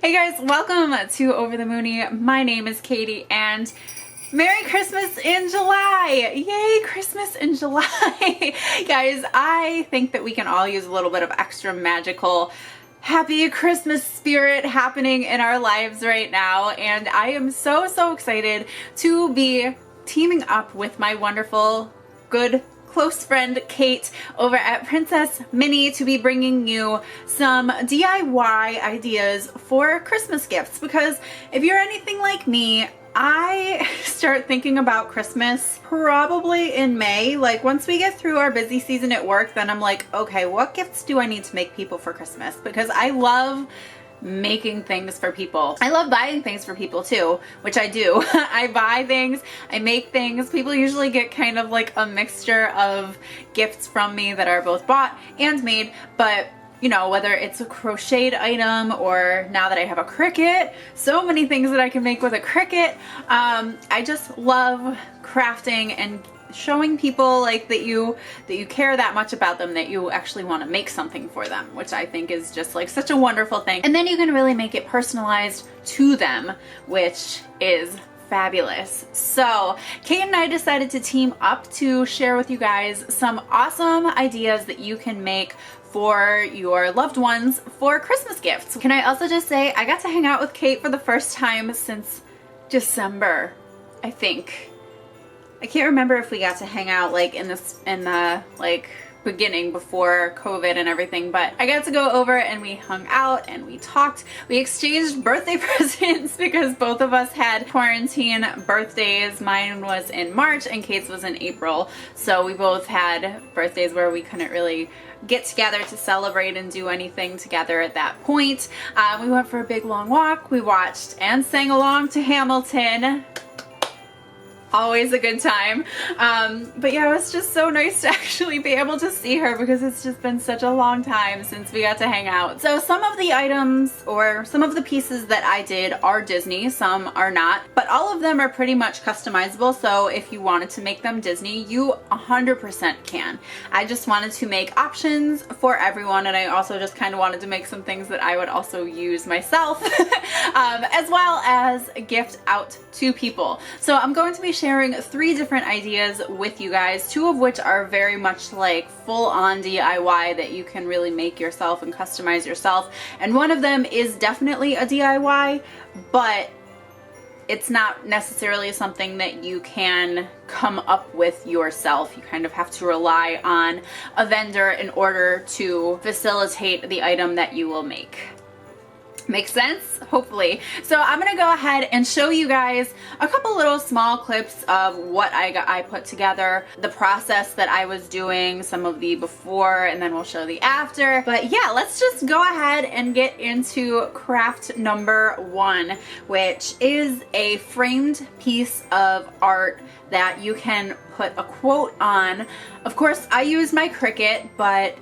Hey guys, welcome to Over the Moony. My name is Katie and Merry Christmas in July! Yay, Christmas in July! Guys, I think that we can all use a little bit of extra magical happy Christmas spirit happening in our lives right now, and I am so excited to be teaming up with my wonderful, good, close friend Kate over at Princess Minnie to be bringing you some DIY ideas for Christmas gifts, because if you're anything like me, I start thinking about Christmas probably in May. Like once we get through our busy season at work, then I'm like, okay, what gifts do I need to make people for Christmas? Because I love making things for people. I love buying things for people too, which I do. I buy things, I make things. People usually get kind of like a mixture of gifts from me that are both bought and made, but you know, whether it's a crocheted item or now that I have a Cricut, so many things that I can make with a Cricut. I just love crafting and showing people like that you care that much about them, that you actually want to make something for them, which I think is just like such a wonderful thing. And then you can really make it personalized to them, which is fabulous. So Kate and I decided to team up to share with you guys some awesome ideas that you can make for your loved ones for Christmas gifts. Can I also just say I got to hang out with Kate for the first time since December, I think. I can't remember if we got to hang out like in the like beginning before COVID and everything, but I got to go over and we hung out and we talked. We exchanged birthday presents because both of us had quarantine birthdays. Mine was in March and Kate's was in April. So we both had birthdays where we couldn't really get together to celebrate and do anything together at that point. We went for a big long walk. We watched and sang along to Hamilton. Always a good time. But yeah, it was just so nice to actually be able to see her because it's just been such a long time since we got to hang out. So some of the items or some of the pieces that I did are Disney, some are not, but all of them are pretty much customizable. So if you wanted to make them Disney, you 100% can. I just wanted to make options for everyone, and I also just kind of wanted to make some things that I would also use myself as well as a gift out to people. So I'm going to be sharing 3 different ideas with you guys, 2 of which are very much like full-on DIY that you can really make yourself and customize yourself, and one of them is definitely a DIY, but it's not necessarily something that you can come up with yourself. You kind of have to rely on a vendor in order to facilitate the item that you will make. Makes sense? Hopefully. So I'm gonna go ahead and show you guys a couple little small clips of what I put together, the process that I was doing, some of the before, and then we'll show the after. But yeah, let's just go ahead and get into craft number 1, which is a framed piece of art that you can put a quote on. Of course, I use my Cricut, but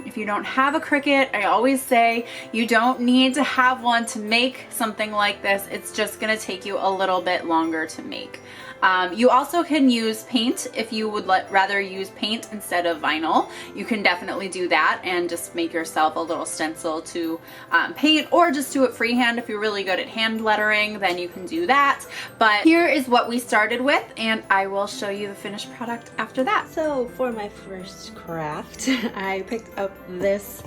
if you don't have a Cricut, I always say you don't need to have one to make something like this. It's just gonna take you a little bit longer to make. You also can use paint if you would rather use paint instead of vinyl. You can definitely do that and just make yourself a little stencil to paint, or just do it freehand. If you're really good at hand lettering, then you can do that. But here is what we started with, and I will show you the finished product after that. So for my first craft, I picked up this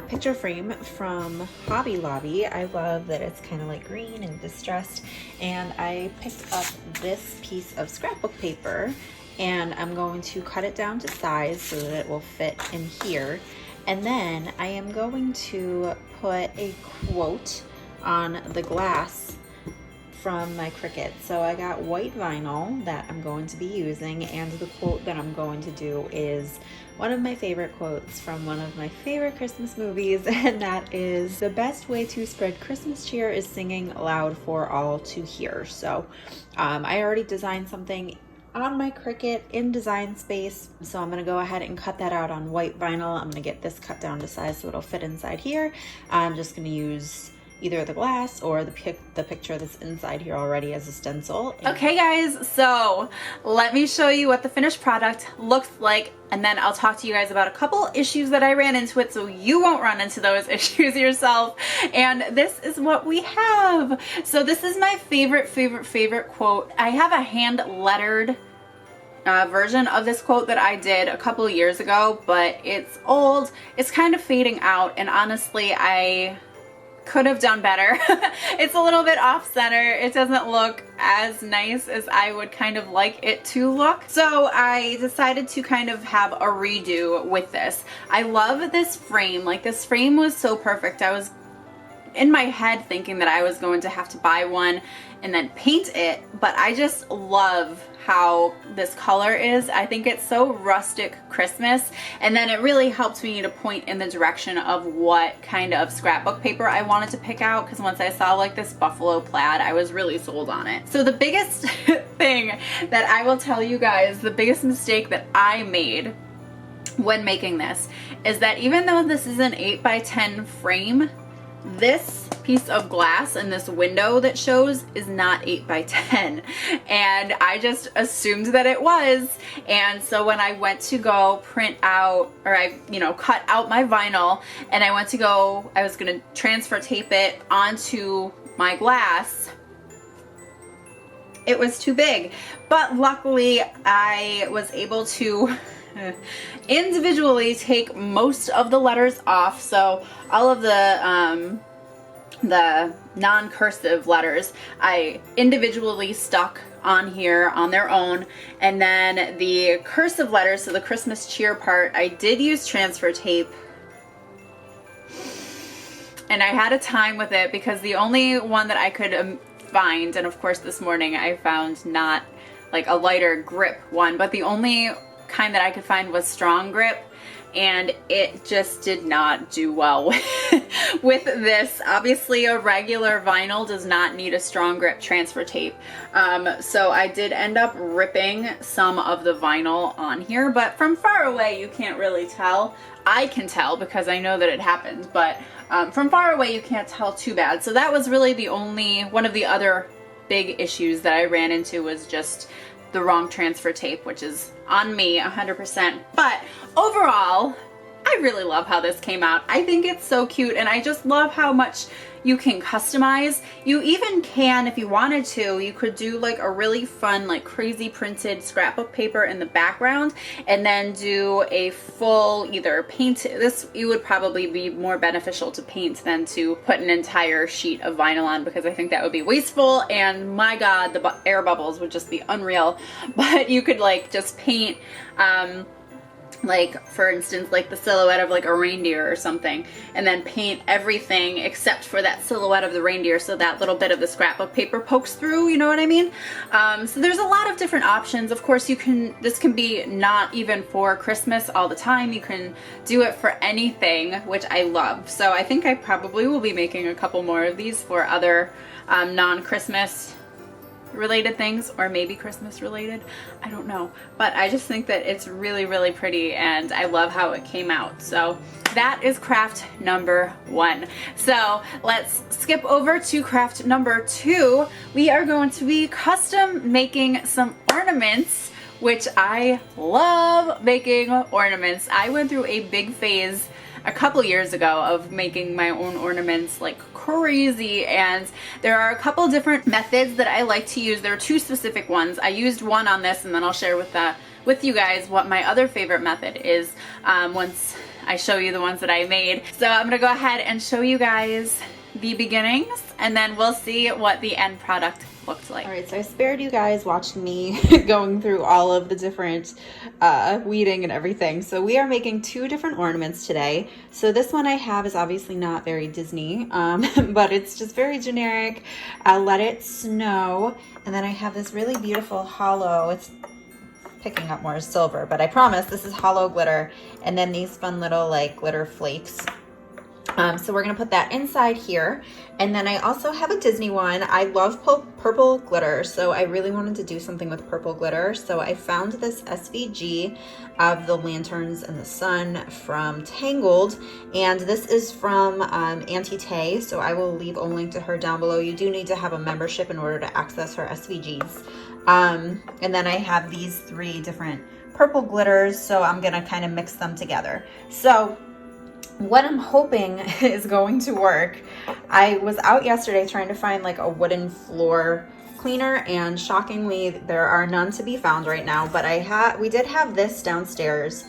picture frame from Hobby Lobby. I love that it's kind of like green and distressed, and I picked up this piece of scrapbook paper, and I'm going to cut it down to size so that it will fit in here, and then I am going to put a quote on the glass from my Cricut. So I got white vinyl that I'm going to be using, and the quote that I'm going to do is one of my favorite quotes from one of my favorite Christmas movies, and that is, "The best way to spread Christmas cheer is singing loud for all to hear." So I already designed something on my Cricut in Design Space, so I'm going to go ahead and cut that out on white vinyl. I'm going to get this cut down to size so it'll fit inside here. I'm just going to use either the glass or the picture that's inside here already as a stencil. Okay guys, so let me show you what the finished product looks like, and then I'll talk to you guys about a couple issues that I ran into it so you won't run into those issues yourself. And this is what we have. So this is my favorite quote. I have a hand lettered version of this quote that I did a couple of years ago, but it's old, it's kind of fading out, and honestly I could have done better. It's a little bit off center. It doesn't look as nice as I would kind of like it to look. So I decided to kind of have a redo with this. I love this frame. Like, this frame was so perfect. I was in my head thinking that I was going to have to buy one and then paint it, but I just love how this color is. I think it's so rustic Christmas, and then it really helped me to point in the direction of what kind of scrapbook paper I wanted to pick out, because once I saw like this buffalo plaid, I was really sold on it. So the biggest thing that I will tell you guys, the biggest mistake that I made when making this is that even though this is an 8x10 frame, this piece of glass and this window that shows is not 8x10, and I just assumed that it was. And so when I went to go print out, or I cut out my vinyl, and I was gonna transfer tape it onto my glass, it was too big. But luckily I was able to individually take most of the letters off. So all of the non-cursive letters I individually stuck on here on their own, and then the cursive letters, so the Christmas cheer part, I did use transfer tape, and I had a time with it because the only one that I could find, and of course this morning I found not like a lighter grip one, but the only kind that I could find was strong grip, and it just did not do well with this. Obviously a regular vinyl does not need a strong grip transfer tape, so I did end up ripping some of the vinyl on here, but from far away you can't really tell. I can tell because I know that it happened, but from far away you can't tell too bad. So that was really the only one of the other big issues that I ran into, was just the wrong transfer tape, which is on me 100%. But overall, I really love how this came out. I think it's so cute, and I just love how much you can customize. You even can, if you wanted to, you could do like a really fun, like crazy printed scrapbook paper in the background, and then do a full either paint. This, you would probably be more beneficial to paint than to put an entire sheet of vinyl on, because I think that would be wasteful, and my god, the air bubbles would just be unreal. But you could like just paint like, for instance, like the silhouette of like a reindeer or something, and then paint everything except for that silhouette of the reindeer, so that little bit of the scrapbook paper pokes through, you know what I mean? So there's a lot of different options. Of course, this can be not even for Christmas all the time. You can do it for anything, which I love. So I think I probably will be making a couple more of these for other non-Christmas related things, or maybe Christmas related, I don't know, but I just think that it's really, really pretty, and I love how it came out. So that is craft number 1. So let's skip over to craft number 2. We are going to be custom making some ornaments, which I love making ornaments. I went through a big phase a couple years ago of making my own ornaments like crazy, and there are a couple different methods that I like to use. There are 2 specific ones. I used one on this, and then I'll share with you guys what my other favorite method is once I show you the ones that I made. So I'm gonna go ahead and show you guys the beginnings, and then we'll see what the end product looked like. All right, so I spared you guys watching me going through all of the different weeding and everything. So we are making 2 different ornaments today. So this one I have is obviously not very Disney, but it's just very generic. Let It Snow. And then I have this really beautiful hollow, it's picking up more silver, but I promise this is hollow glitter. And then these fun little like glitter flakes So we're gonna put that inside here. And then I also have a Disney one. I love purple glitter, so I really wanted to do something with purple glitter. So I found this SVG of the lanterns and the sun from Tangled. And this is from Auntie Tay, so I will leave a link to her down below. You do need to have a membership in order to access her SVGs. And then I have these 3 different purple glitters, so I'm gonna kind of mix them together. So what I'm hoping is going to work, I was out yesterday trying to find like a wooden floor cleaner, and shockingly there are none to be found right now, but we did have this downstairs,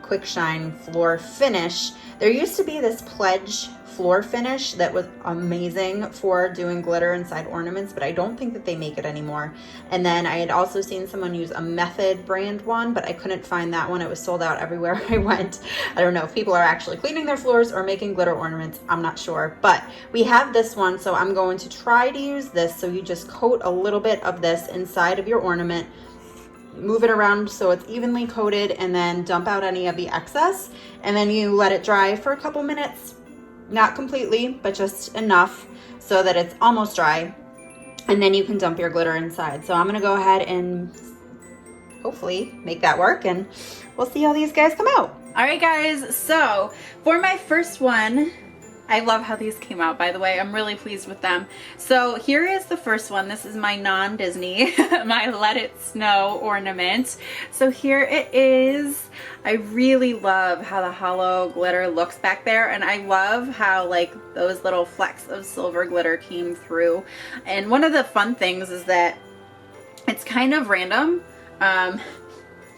Quick Shine floor finish. There used to be this Pledge floor finish that was amazing for doing glitter inside ornaments, but I don't think that they make it anymore. And then I had also seen someone use a Method brand one, but I couldn't find that one. It was sold out everywhere I went. I don't know if people are actually cleaning their floors or making glitter ornaments. I'm not sure, but we have this one, so I'm going to try to use this. So you just coat a little bit of this inside of your ornament, move it around so it's evenly coated, and then dump out any of the excess, and then you let it dry for a couple minutes. Not completely, but just enough so that it's almost dry, and then you can dump your glitter inside. So I'm gonna go ahead and hopefully make that work, and we'll see how these guys come out. All right, guys, so for my first one, I love how these came out, by the way. I'm really pleased with them. So here is the first one. This is my non-Disney, my Let It Snow ornament. So here it is. I really love how the hollow glitter looks back there, and I love how like those little flecks of silver glitter came through. And one of the fun things is that it's kind of random.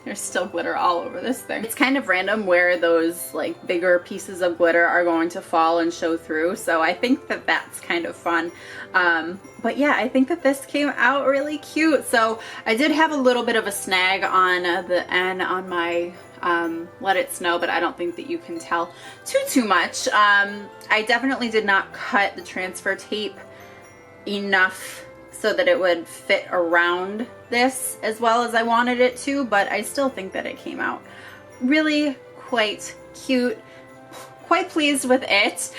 There's still glitter all over this thing. It's kind of random where those like bigger pieces of glitter are going to fall and show through. So I think that that's kind of fun. But yeah, I think that this came out really cute. So I did have a little bit of a snag on the end on my Let It Snow, but I don't think that you can tell too much. I definitely did not cut the transfer tape enough so that it would fit around this as well as I wanted it to, but I still think that it came out really quite cute. Quite pleased with it.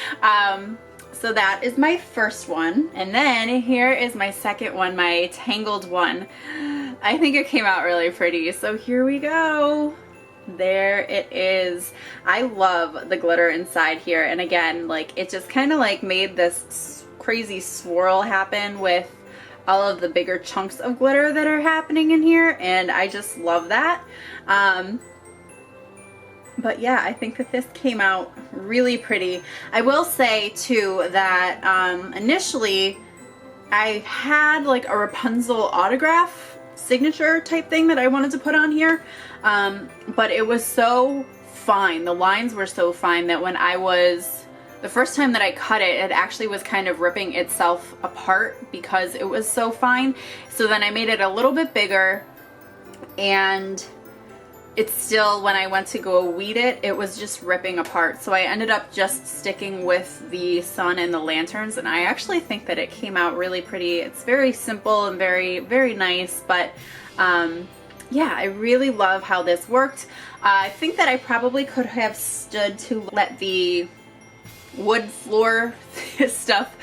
So that is my first one. And then here is my second one, my Tangled one. I think it came out really pretty. So here we go. There it is. I love the glitter inside here. And again, like it just kind of like made this crazy swirl happen with all of the bigger chunks of glitter that are happening in here, and I just love that. But yeah, I think that this came out really pretty. I will say too that initially I had like a Rapunzel autograph signature type thing that I wanted to put on here, but it was so fine, the lines were so fine that when the first time that I cut it, it actually was kind of ripping itself apart because it was so fine. So then I made it a little bit bigger, and it's still, when I went to go weed it, it was just ripping apart. So I ended up just sticking with the sun and the lanterns, and I actually think that it came out really pretty. It's very simple and very, very nice, but yeah, I really love how this worked. I think that I probably could have stood to let the wood floor stuff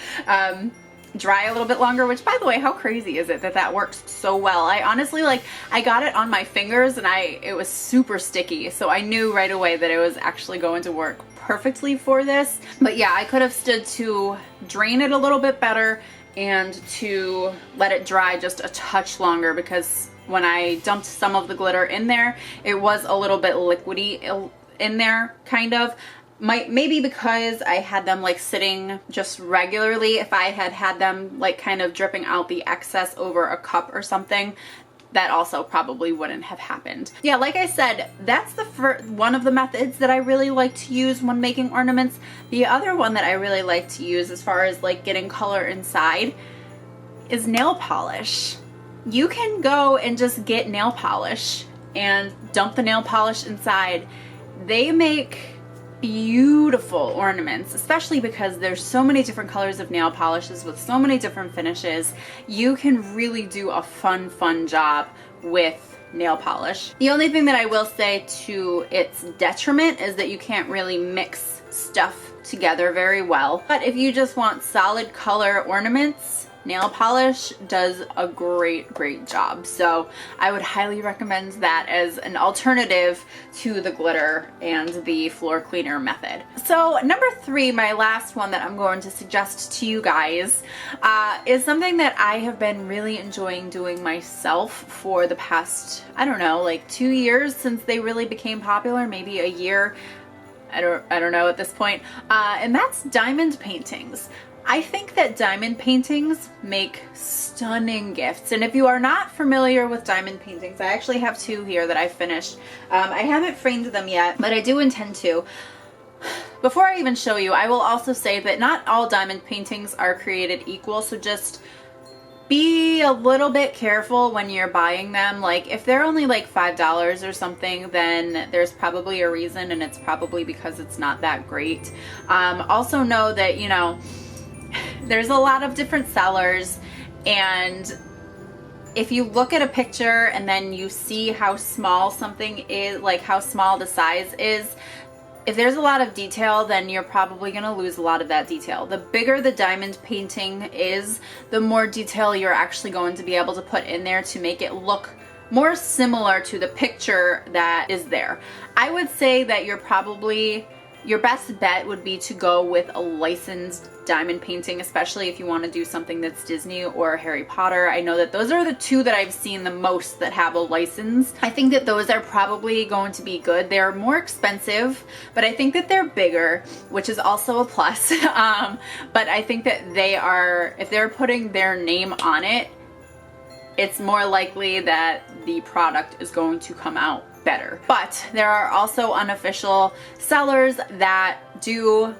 dry a little bit longer, which by the way, how crazy is it that that works so well? I honestly, like, I got it on my fingers and it was super sticky, so I knew right away that it was actually going to work perfectly for this. But yeah, I could have stood to drain it a little bit better and to let it dry just a touch longer, because when I dumped some of the glitter in there, it was a little bit liquidy in there, kind of. Maybe because I had them like sitting just regularly. If I had had them like kind of dripping out the excess over a cup or something, that also probably wouldn't have happened. Yeah, like I said, that's the one of the methods that I really like to use when making ornaments. The other one that I really like to use as far as like getting color inside is nail polish. You can go and just get nail polish and dump the nail polish inside. They make beautiful ornaments, especially because there's so many different colors of nail polishes with so many different finishes. You can really do a fun job with nail polish. The only thing that I will say to its detriment is that you can't really mix stuff together very well. But if you just want solid color ornaments, nail polish does a great job. So I would highly recommend that as an alternative to the glitter and the floor cleaner method. So number 3, my last one that I'm going to suggest to you guys is something that I have been really enjoying doing myself for the past, I don't know, like 2 years since they really became popular, maybe a year. I don't know at this point. And that's diamond paintings. I think that diamond paintings make stunning gifts. And if you are not familiar with diamond paintings, I actually have 2 here that I finished. I haven't framed them yet, but I do intend to. Before I even show you, I will also say that not all diamond paintings are created equal, so just be a little bit careful when you're buying them. Like if they're only like $5 or something, then there's probably a reason, and it's probably because it's not that great. Also know that, you know, there's a lot of different sellers, and if you look at a picture and then you see how small something is, like how small the size is, if there's a lot of detail, then you're probably going to lose a lot of that detail. The bigger the diamond painting is, the more detail you're actually going to be able to put in there to make it look more similar to the picture that is there. I would say that your best bet would be to go with a licensed diamond painting, especially if you want to do something that's Disney or Harry Potter. I know that those are the 2 that I've seen the most that have a license. I think that those are probably going to be good. They're more expensive, but I think that they're bigger, which is also a plus. But I think that they are, if they're putting their name on it, it's more likely that the product is going to come out better. But there are also unofficial sellers that do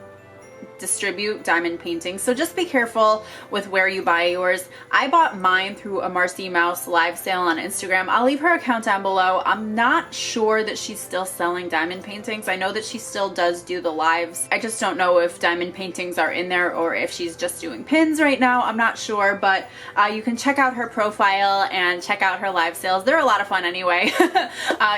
distribute diamond paintings, so just be careful with where you buy yours. I bought mine through a Marcy Mouse live sale on Instagram. I'll leave her account down below. I'm not sure that she's still selling diamond paintings. I know that she still does do the lives. I just don't know if diamond paintings are in there or if she's just doing pins right now. I'm not sure, but you can check out her profile and check out her live sales. They're a lot of fun anyway,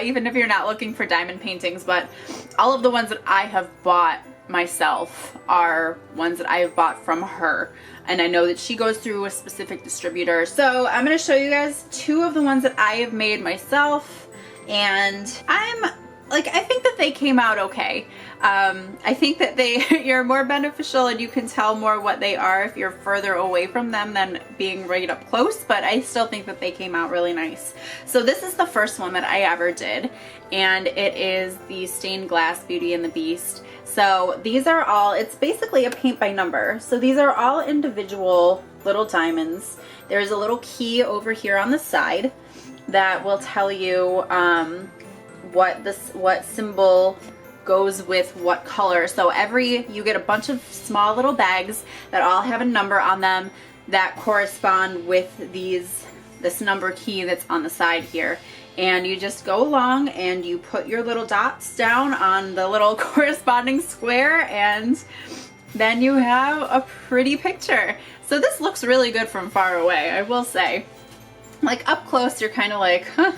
even if you're not looking for diamond paintings. But all of the ones that I have bought myself are ones that I have bought from her, and I know that she goes through a specific distributor. So I'm going to show you guys 2 of the ones that I have made myself, and I think that they came out okay. I think that you're more beneficial and you can tell more what they are if you're further away from them than being right up close, but I still think that they came out really nice. So this is the first one that I ever did, and it is the Stained Glass Beauty and the Beast. So these are all, it's basically a paint by number. So these are all individual little diamonds. There's a little key over here on the side that will tell you what symbol goes with what color. So you get a bunch of small little bags that all have a number on them that correspond with this number key that's on the side here. And you just go along and you put your little dots down on the little corresponding square, and then you have a pretty picture. So this looks really good from far away, I will say. Like up close, you're kind of like, huh,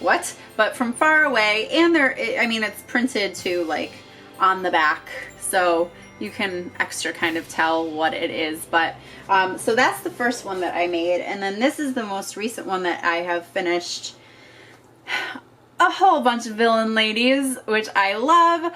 what? But from far away, and it's printed too, like on the back, so you can extra kind of tell what it is. But so that's the first one that I made, and then this is the most recent one that I have finished. A whole bunch of villain ladies, which I love.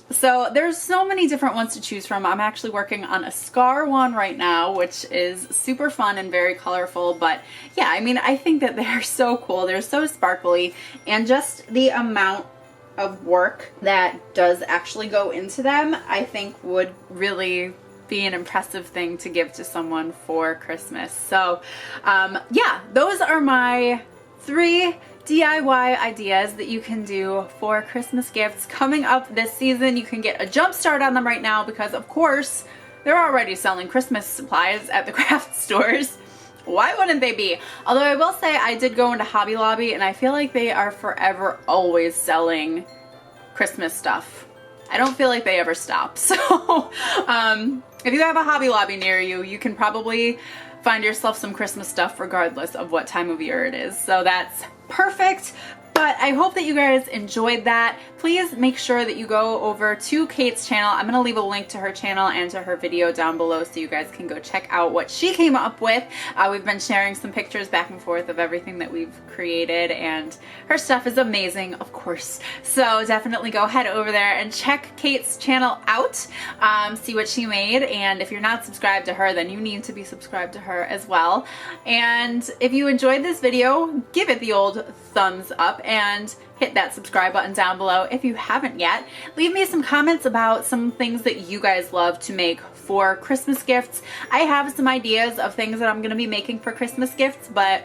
So there's so many different ones to choose from. I'm actually working on a scar one right now, which is super fun and very colorful. But yeah, I think that they're so cool. They're so sparkly, and just the amount of work that does actually go into them, I think would really be an impressive thing to give to someone for Christmas. So yeah, those are my 3 DIY ideas that you can do for Christmas gifts coming up this season. You can get a jump start on them right now because, of course, they're already selling Christmas supplies at the craft stores. Why wouldn't they be? Although I will say I did go into Hobby Lobby, and I feel like they are forever always selling Christmas stuff. I don't feel like they ever stop. So if you have a Hobby Lobby near you, you can probably find yourself some Christmas stuff regardless of what time of year it is. So that's perfect. But I hope that you guys enjoyed that. Please make sure that you go over to Kate's channel. I'm going to leave a link to her channel and to her video down below so you guys can go check out what she came up with. We've been sharing some pictures back and forth of everything that we've created, and her stuff is amazing, of course. So definitely go head over there and check Kate's channel out, see what she made, and if you're not subscribed to her, then you need to be subscribed to her as well. And if you enjoyed this video, give it the old thumbs up and hit that subscribe button down below if you haven't yet. Leave me some comments about some things that you guys love to make for Christmas gifts. I have some ideas of things that I'm going to be making for Christmas gifts, but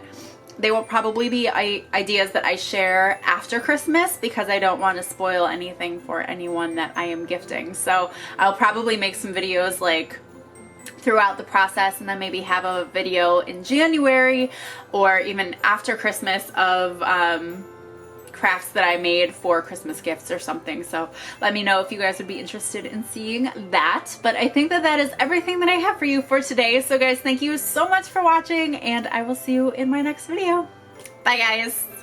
they will probably be ideas that I share after Christmas because I don't want to spoil anything for anyone that I am gifting. So I'll probably make some videos like throughout the process, and then maybe have a video in January or even after Christmas of crafts that I made for Christmas gifts or something. So let me know if you guys would be interested in seeing that. But I think that that is everything that I have for you for today. So guys, thank you so much for watching, and I will see you in my next video. Bye guys.